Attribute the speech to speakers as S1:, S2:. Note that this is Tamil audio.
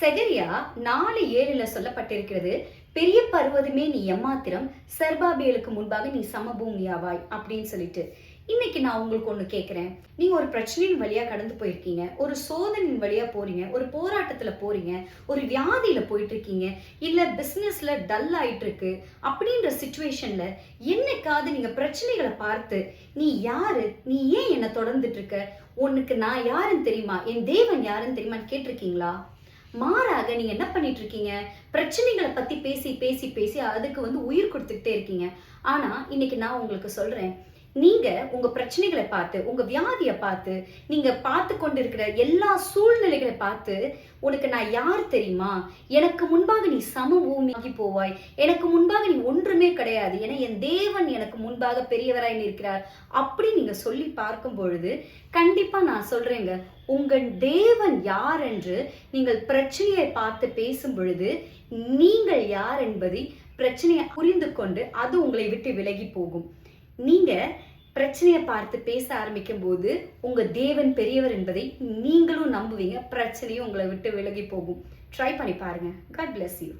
S1: செகரியா 4:7 சொல்லப்பட்டிருக்கிறது, பெரிய பர்வதமே நீ எம்மாத்திரம், சர்பாபேலுக்கு முன்பாக நீ சமபூமியாவாய் அப்படின்னு சொல்லிட்டு. இன்னைக்கு நான் உங்களுக்கு ஒண்ணு கேட்கிறேன். நீங்க ஒரு பிரச்சனையின் வழியா கடந்து போயிருக்கீங்க, ஒரு சோதனையின் வழியா போறீங்க, ஒரு போராட்டத்துல போறீங்க, ஒரு வியாதியில போயிட்டு இருக்கீங்க, இல்ல பிசினஸ்ல டல் ஆயிட்டு இருக்கு அப்படின்ற சிச்சுவேஷன்ல என்னைக்காவது நீங்க பிரச்சனைகளை பார்த்து நீ யாரு, நீ ஏன் என்ன தொடர்ந்துட்டு இருக்க, உனக்கு நான் யாருன்னு தெரியுமா, என் தேவன் யாருன்னு தெரியுமான்னு கேட்டிருக்கீங்களா? மாறாக நீங்க என்ன பண்ணிட்டு இருக்கீங்க, பிரச்சனைகளை பத்தி பேசி பேசி பேசி அதுக்கு உயிர் கொடுத்துக்கிட்டே இருக்கீங்க. ஆனா இன்னைக்கு நான் உங்களுக்கு சொல்றேன், நீங்க உங்க பிரச்சனைகளை பார்த்து, உங்க வியாதியை பார்த்து, நீங்க பார்த்து கொண்டிருக்கிற எல்லா சூழ்நிலைகளை பார்த்து, உனக்கு நான் யார் தெரியுமா, எனக்கு முன்பாக நீ சமபூமியாகி போவாய், எனக்கு முன்பாக நீ ஒன்றுமே கிடையாது, என என் தேவன் எனக்கு முன்பாக பெரியவராய் இருக்கிறார் அப்படி நீங்க சொல்லி பார்க்கும் பொழுது கண்டிப்பா நான் சொல்றேங்க, உங்கள் தேவன் யார் என்று நீங்கள் பிரச்சனையை பார்த்து பேசும் பொழுது நீங்கள் யார் என்பதை பிரச்சனையை புரிந்து கொண்டு அது உங்களை விட்டு விலகி போகும். நீங்க பிரச்சனையை பார்த்து பேச ஆரம்பிக்கும் போது உங்க தேவன் பெரியவர் என்பதை நீங்களும் நம்புவீங்க, பிரச்சனையும் உங்களை விட்டு விலகி போகும். ட்ரை பண்ணி பாருங்க. God bless you.